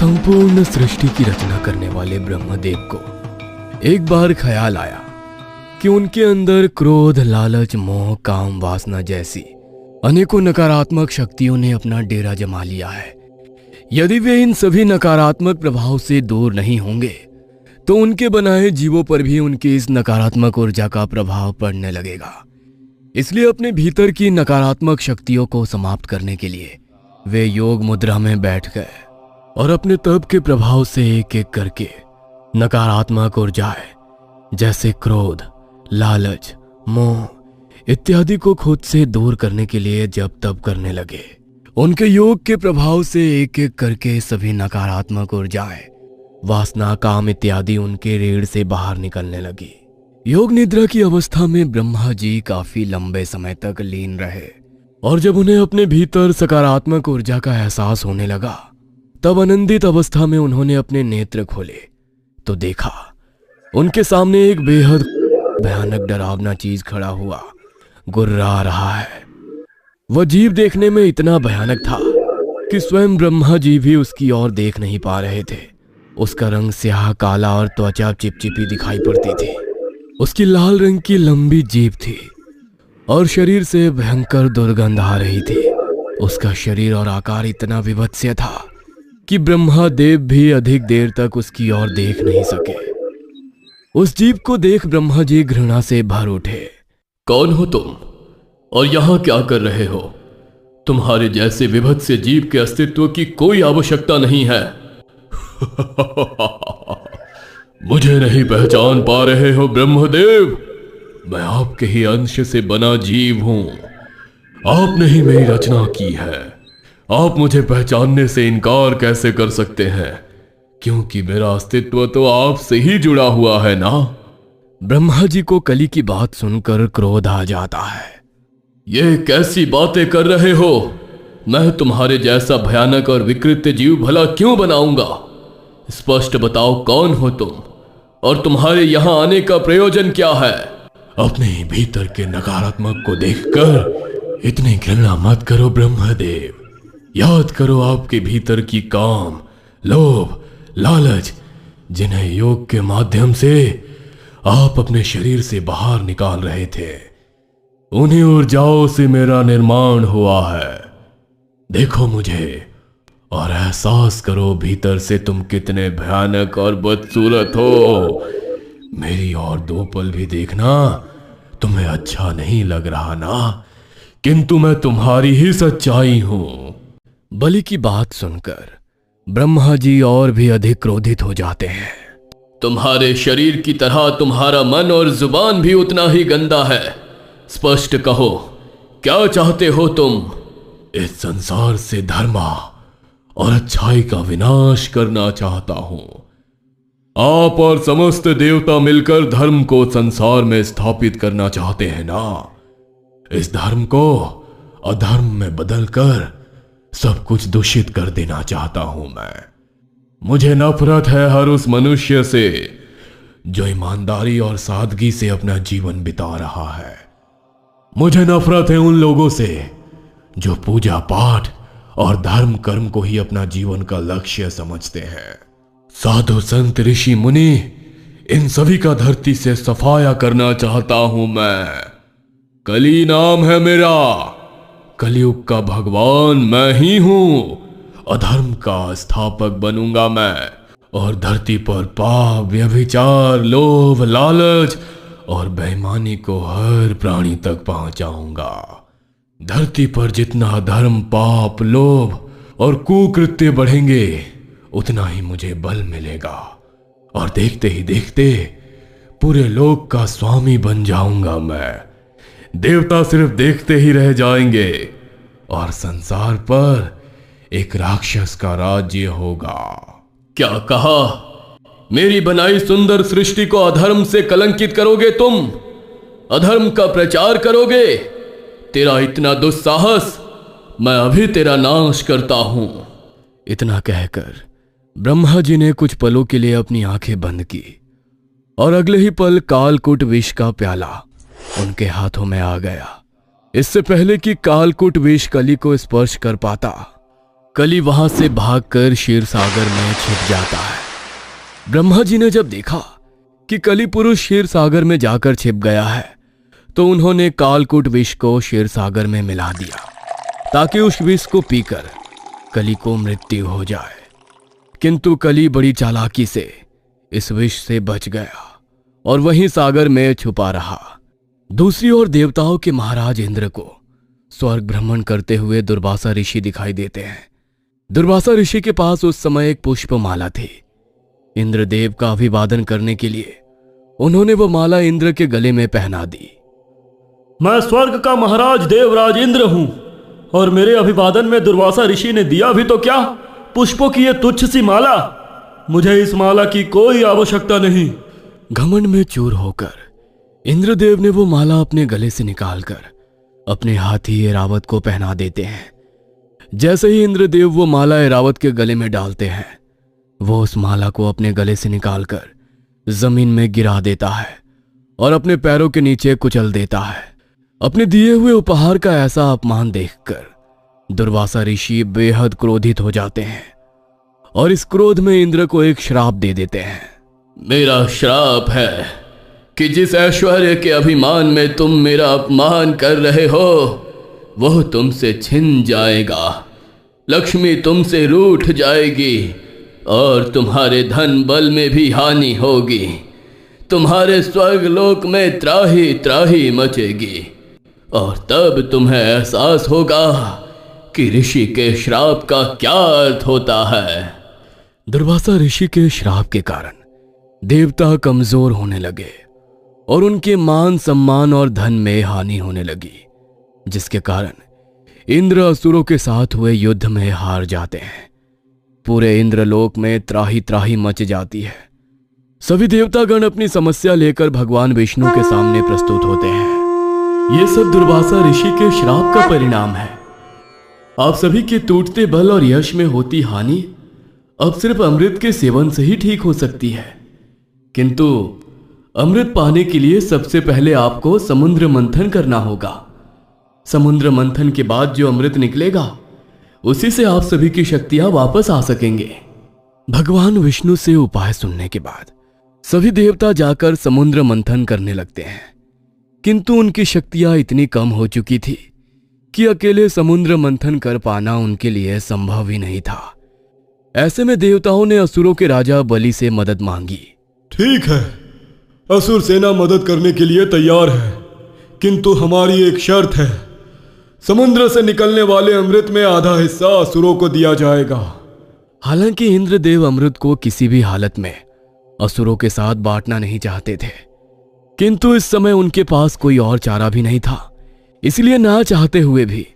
संपूर्ण सृष्टि की रचना करने वाले ब्रह्मदेव को एक बार ख्याल आया कि उनके अंदर क्रोध, लालच, मोह, काम, वासना जैसी अनेकों नकारात्मक शक्तियों ने अपना डेरा जमा लिया है। यदि वे इन सभी नकारात्मक प्रभाव से दूर नहीं होंगे तो उनके बनाए जीवों पर भी उनकी इस नकारात्मक ऊर्जा का प्रभाव पड़ने लगेगा। इसलिए अपने भीतर की नकारात्मक शक्तियों को समाप्त करने के लिए वे योग मुद्रा में बैठ गए और अपने तप के प्रभाव से एक एक करके नकारात्मक ऊर्जाएं जैसे क्रोध, लालच, मोह इत्यादि को खुद से दूर करने के लिए जप तप करने लगे। उनके योग के प्रभाव से एक एक करके सभी नकारात्मक ऊर्जाएं, वासना, काम इत्यादि उनके रीढ़ से बाहर निकलने लगी। योग निद्रा की अवस्था में ब्रह्मा जी काफी लंबे समय तक लीन रहे और जब उन्हें अपने भीतर सकारात्मक ऊर्जा का एहसास होने लगा तब आनंदित अवस्था में उन्होंने अपने नेत्र खोले तो देखा उनके सामने एक बेहद भयानक डरावना चीज खड़ा हुआ गुर्रा रहा है। वह जीव देखने में इतना भयानक था कि स्वयं ब्रह्मा जी भी उसकी ओर देख नहीं पा रहे थे। उसका रंग स्याह काला और त्वचा चिपचिपी दिखाई पड़ती थी। उसकी लाल रंग की लंबी जीभ थी और शरीर से भयंकर दुर्गंध आ रही थी। उसका शरीर और आकार इतना विभत्स्य था कि ब्रह्मा देव भी अधिक देर तक उसकी ओर देख नहीं सके। उस जीव को देख ब्रह्मा जी घृणा से भर उठे। कौन हो तुम और यहां क्या कर रहे हो? तुम्हारे जैसे विभत्स्य जीव के अस्तित्व की कोई आवश्यकता नहीं है। मुझे नहीं पहचान पा रहे हो ब्रह्मदेव? मैं आपके ही अंश से बना जीव हूं। आपने ही मेरी रचना की है। आप मुझे पहचानने से इनकार कैसे कर सकते हैं? क्योंकि मेरा अस्तित्व तो आपसे ही जुड़ा हुआ है ना। ब्रह्मा जी को कली की बात सुनकर क्रोध आ जाता है। ये कैसी बातें कर रहे हो? मैं तुम्हारे जैसा भयानक और विकृत जीव भला क्यों बनाऊंगा? स्पष्ट बताओ कौन हो तुम और तुम्हारे यहां आने का प्रयोजन क्या है? अपने भीतर के नकारात्मक को देखकर इतनी घृणा मत करो ब्रह्मदेव। याद करो आपके भीतर की काम, लोभ, लालच जिन्हें योग के माध्यम से आप अपने शरीर से बाहर निकाल रहे थे, उन्हीं ऊर्जाओं से मेरा निर्माण हुआ है। देखो मुझे और एहसास करो भीतर से तुम कितने भयानक और बदसूरत हो। मेरी और 2 पल भी देखना तुम्हें अच्छा नहीं लग रहा ना, किंतु मैं तुम्हारी ही सच्चाई हूं। बलि की बात सुनकर ब्रह्मा जी और भी अधिक क्रोधित हो जाते हैं। तुम्हारे शरीर की तरह तुम्हारा मन और जुबान भी उतना ही गंदा है। स्पष्ट कहो क्या चाहते हो तुम? इस संसार से धर्मा और अच्छाई का विनाश करना चाहता हूं। आप और समस्त देवता मिलकर धर्म को संसार में स्थापित करना चाहते हैं ना। इस धर्म को अधर्म में बदलकर सब कुछ दूषित कर देना चाहता हूं मैं। मुझे नफरत है हर उस मनुष्य से जो ईमानदारी और सादगी से अपना जीवन बिता रहा है। मुझे नफरत है उन लोगों से जो पूजा पाठ और धर्म कर्म को ही अपना जीवन का लक्ष्य समझते हैं। साधु संत ऋषि मुनि इन सभी का धरती से सफाया करना चाहता हूं मैं। कली नाम है मेरा। कलयुग का भगवान मैं ही हूं। अधर्म का स्थापक बनूंगा मैं और धरती पर पाप, व्यभिचार, लोभ, लालच और बेईमानी को हर प्राणी तक पहुंचाऊंगा। धरती पर जितना धर्म, पाप, लोभ और कुकृत्य बढ़ेंगे उतना ही मुझे बल मिलेगा और देखते ही देखते पूरे लोक का स्वामी बन जाऊंगा मैं। देवता सिर्फ देखते ही रह जाएंगे और संसार पर एक राक्षस का राज्य होगा। क्या कहा? मेरी बनाई सुंदर सृष्टि को अधर्म से कलंकित करोगे तुम? अधर्म का प्रचार करोगे? तेरा इतना दुस्साहस, मैं अभी तेरा नाश करता हूं। इतना कहकर ब्रह्मा जी ने कुछ पलों के लिए अपनी आंखें बंद की और अगले ही पल कालकूट विष का प्याला उनके हाथों में आ गया। इससे पहले कि कालकूट विष कली को स्पर्श कर पाता, कली वहां से भागकर क्षीर सागर में छिप जाता है। ब्रह्मा जी ने जब देखा कि कली पुरुष क्षीर सागर में जाकर छिप गया है तो उन्होंने कालकूट विष को क्षीर सागर में मिला दिया ताकि उस विष को पीकर कली को मृत्यु हो जाए। किंतु कली बड़ी चालाकी से इस विष से बच गया और वहीं सागर में छुपा रहा। दूसरी ओर देवताओं के महाराज इंद्र को स्वर्ग भ्रमण करते हुए दुर्वासा ऋषि दिखाई देते हैं। दुर्वासा ऋषि के पास उस समय एक पुष्पमाला थी। इंद्रदेव का अभिवादन करने के लिए उन्होंने वो माला इंद्र के गले में पहना दी। मैं स्वर्ग का महाराज देवराज इंद्र हूं और मेरे अभिवादन में दुर्वासा ऋषि ने दिया भी तो क्या, पुष्पों की ये तुच्छ सी माला। मुझे इस माला की कोई आवश्यकता नहीं। घमंड में चूर होकर इंद्रदेव ने वो माला अपने गले से निकालकर अपने हाथी ऐरावत को पहना देते हैं। जैसे ही इंद्रदेव वो माला ऐरावत के गले में डालते हैं, वो उस माला को अपने गले से निकालकर जमीन में गिरा देता है और अपने पैरों के नीचे कुचल देता है। अपने दिए हुए उपहार का ऐसा अपमान देखकर दुर्वासा ऋषि बेहद क्रोधित हो जाते हैं और इस क्रोध में इंद्र को एक श्राप दे देते हैं। मेरा श्राप है कि जिस ऐश्वर्य के अभिमान में तुम मेरा अपमान कर रहे हो वह तुमसे छिन जाएगा। लक्ष्मी तुमसे रूठ जाएगी और तुम्हारे धन बल में भी हानि होगी। तुम्हारे स्वर्ग लोक में त्राही त्राही मचेगी और तब तुम्हें एहसास होगा कि ऋषि के श्राप का क्या अर्थ होता है। दुर्वासा ऋषि के श्राप के कारण देवता कमजोर होने लगे और उनके मान सम्मान और धन में हानि होने लगी, जिसके कारण इंद्र असुरों के साथ हुए युद्ध में हार जाते हैं। पूरे इंद्रलोक में त्राही त्राही मच जाती है। सभी देवतागण अपनी समस्या लेकर भगवान विष्णु के सामने प्रस्तुत होते हैं। ये सब दुर्वासा ऋषि के श्राप का परिणाम है। आप सभी के टूटते बल और यश में होती हानि अब सिर्फ अमृत के सेवन से ही ठीक हो सकती है। किंतु अमृत पाने के लिए सबसे पहले आपको समुद्र मंथन करना होगा। समुद्र मंथन के बाद जो अमृत निकलेगा उसी से आप सभी की शक्तियां वापस आ सकेंगे। भगवान विष्णु से उपाय सुनने के बाद सभी देवता जाकर समुद्र मंथन करने लगते हैं, किंतु उनकी शक्तियां इतनी कम हो चुकी थी कि अकेले समुद्र मंथन कर पाना उनके लिए संभव ही नहीं था। ऐसे में देवताओं ने असुरों के राजा बलि से मदद मांगी। ठीक है, असुर सेना मदद करने के लिए तैयार है, किंतु हमारी एक शर्त है। समुद्र से निकलने वाले अमृत में आधा हिस्सा असुरों को दिया जाएगा। हालांकि इंद्रदेव अमृत को किसी भी हालत में असुरों के साथ बांटना नहीं चाहते थे, किंतु इस समय उनके पास कोई और चारा भी नहीं था। इसलिए ना चाहते हुए भी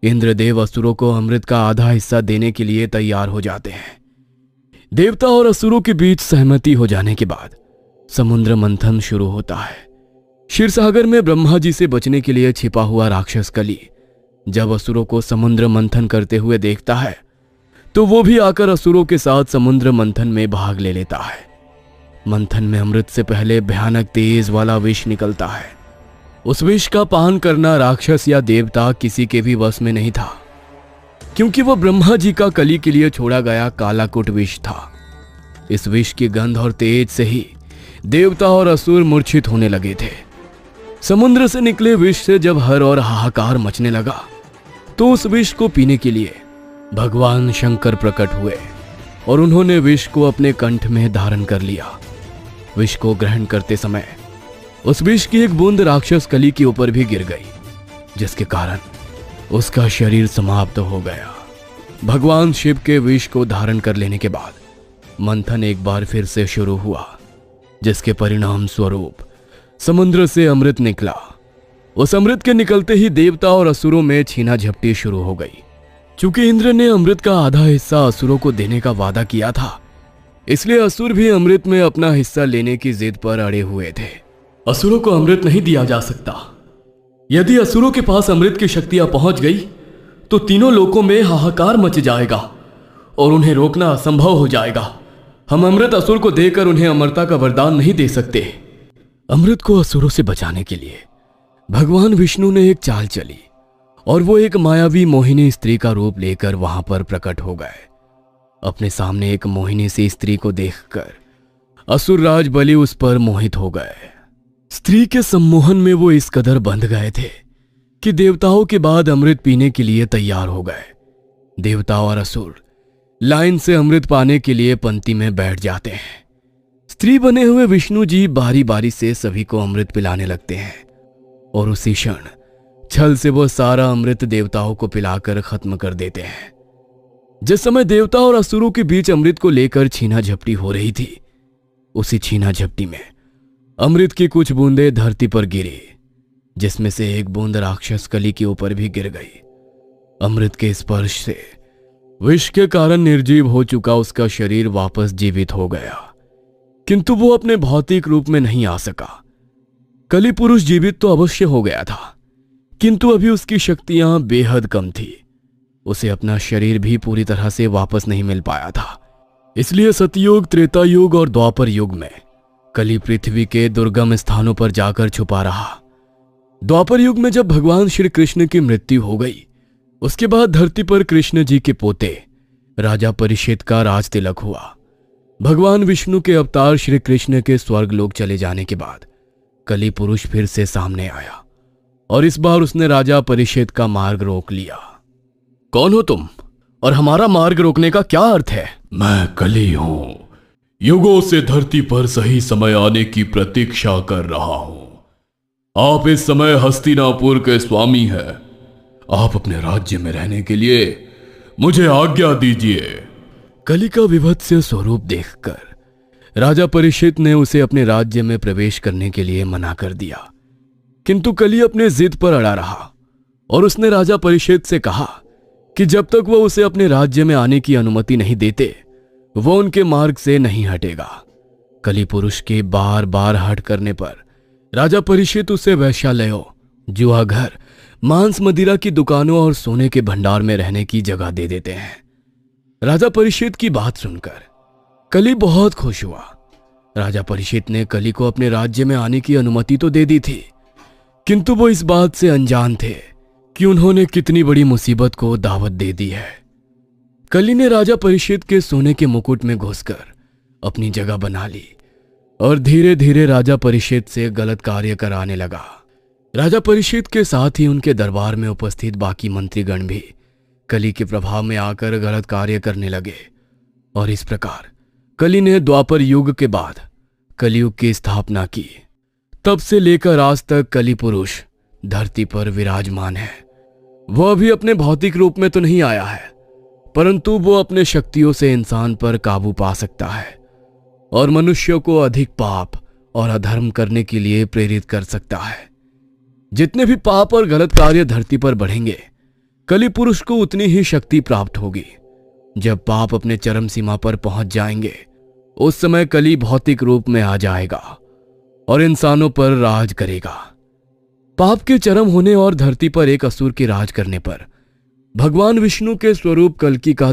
इंद्रदेव असुरों को अमृत का आधा हिस्सा देने के लिए तैयार हो जाते हैं। देवता और असुरों के बीच सहमति हो जाने के बाद समुद्र मंथन शुरू होता है। क्षीरसागर में ब्रह्मा जी से बचने के लिए छिपा हुआ राक्षस कली जब असुरों को समुद्र मंथन करते हुए देखता है तो वो भी आकर असुरों के साथ समुद्र मंथन में भाग ले लेता है। मंथन में अमृत से पहले भयानक तेज वाला विष निकलता है। उस विष का पान करना राक्षस या देवता किसी के भी वश में नहीं था, क्योंकि वह ब्रह्मा जी का कली के लिए छोड़ा गया कालाकुट विष था। इस विष की गंध और तेज से ही देवता और असुर मूर्छित होने लगे थे। समुद्र से निकले विष से जब हर और हाहाकार मचने लगा तो उस विष को पीने के लिए भगवान शंकर प्रकट हुए और उन्होंने विष को अपने कंठ में धारण कर लिया। विष को ग्रहण करते समय उस विष की एक बूंद राक्षस कली के ऊपर भी गिर गई, जिसके कारण उसका शरीर समाप्त हो गया। भगवान शिव के विष को धारण कर लेने के बाद मंथन एक बार फिर से शुरू हुआ, जिसके परिणाम स्वरूप समुद्र से अमृत निकला। उस अमृत के निकलते ही देवता और असुरों में छीना झपटी शुरू हो गई। चूंकि इंद्र ने अमृत का आधा हिस्सा असुरों को देने का वादा किया था, इसलिए असुर भी अमृत में अपना हिस्सा लेने की जिद पर अड़े हुए थे। असुरों को अमृत नहीं दिया जा सकता। यदि असुरों के पास अमृत की शक्तियां पहुंच गई तो तीनों लोकों में हाहाकार मच जाएगा और उन्हें रोकना असंभव हो जाएगा। हम अमृत असुर को देकर उन्हें अमरता का वरदान नहीं दे सकते। अमृत को असुरों से बचाने के लिए भगवान विष्णु ने एक चाल चली और वो एक मायावी मोहिनी स्त्री का रूप लेकर वहां पर प्रकट हो गए। अपने सामने एक मोहिनी सी स्त्री को देखकर असुरराज बलि उस पर मोहित हो गए। स्त्री के सम्मोहन में वो इस कदर बंध गए थे कि देवताओं के बाद अमृत पीने के लिए तैयार हो गए। देवता और असुर लाइन से अमृत पाने के लिए पंक्ति में बैठ जाते हैं। स्त्री बने हुए विष्णु जी बारी बारी से सभी को अमृत पिलाने लगते हैं और उसी क्षण छल से वो सारा अमृत देवताओं को पिलाकर खत्म कर देते हैं। जिस समय देवता और असुरों के बीच अमृत को लेकर छीना झपटी हो रही थी, उसी छीना झपटी में अमृत की कुछ बूंदें धरती पर गिरी, जिसमें से एक बूंद राक्षस कली के ऊपर भी गिर गई। अमृत के स्पर्श से विष के कारण निर्जीव हो चुका उसका शरीर वापस जीवित हो गया, किंतु वो अपने भौतिक रूप में नहीं आ सका। कली पुरुष जीवित तो अवश्य हो गया था, किंतु अभी उसकी शक्तियां बेहद कम थी। उसे अपना शरीर भी पूरी तरह से वापस नहीं मिल पाया था। इसलिए सतयुग, त्रेता युग और द्वापर युग में कली पृथ्वी के दुर्गम स्थानों पर जाकर छुपा रहा। द्वापर युग में जब भगवान श्री कृष्ण की मृत्यु हो गई, उसके बाद धरती पर कृष्ण जी के पोते राजा परीक्षित का राज तिलक हुआ। भगवान विष्णु के अवतार श्री कृष्ण के स्वर्ग लोक चले जाने के बाद कली पुरुष फिर से सामने आया और इस बार उसने राजा परीक्षित का मार्ग रोक लिया। कौन हो तुम और हमारा मार्ग रोकने का क्या अर्थ है? मैं कली हूं, युगों से धरती पर सही समय आने की प्रतीक्षा कर रहा हूं। आप इस समय हस्तिनापुर के स्वामी हैं। आप अपने राज्य में रहने के लिए मुझे आज्ञा दीजिए। कली का विभत्स स्वरूप देखकर राजा परीक्षित ने उसे अपने राज्य में प्रवेश करने के लिए मना कर दिया, किंतु कली अपने जिद पर अड़ा रहा और उसने राजा परीक्षित से कहा कि जब तक वह उसे अपने राज्य में आने की अनुमति नहीं देते, वो उनके मार्ग से नहीं हटेगा। कली पुरुष के बार बार हट करने पर राजा परीक्षित उसे वैश्यालयों, जुआ घर, मांस मदिरा की दुकानों और सोने के भंडार में रहने की जगह दे देते हैं। राजा परीक्षित की बात सुनकर कली बहुत खुश हुआ। राजा परीक्षित ने कली को अपने राज्य में आने की अनुमति तो दे दी थी, किंतु वो इस बात से अनजान थे कि उन्होंने कितनी बड़ी मुसीबत को दावत दे दी है। कली ने राजा परीक्षित के सोने के मुकुट में घुसकर अपनी जगह बना ली और धीरे धीरे राजा परीक्षित से गलत कार्य कराने लगा। राजा परीक्षित के साथ ही उनके दरबार में उपस्थित बाकी मंत्रीगण भी कली के प्रभाव में आकर गलत कार्य करने लगे और इस प्रकार कली ने द्वापर युग के बाद कलियुग की स्थापना की। तब से लेकर आज तक कली पुरुष धरती पर विराजमान है। वह अभी अपने भौतिक रूप में तो नहीं आया है, परंतु वो अपने शक्तियों से इंसान पर काबू पा सकता है और मनुष्यों को अधिक पाप और अधर्म करने के लिए प्रेरित कर सकता है। जितने भी पाप और गलत कार्य धरती पर बढ़ेंगे, कली पुरुष को उतनी ही शक्ति प्राप्त होगी। जब पाप अपने चरम सीमा पर पहुंच जाएंगे, उस समय कली भौतिक रूप में आ जाएगा और इंसानों पर राज करेगा। पाप के चरम होने और धरती पर एक असुर के राज करने पर भगवान विष्णु के स्वरूप कल्कि का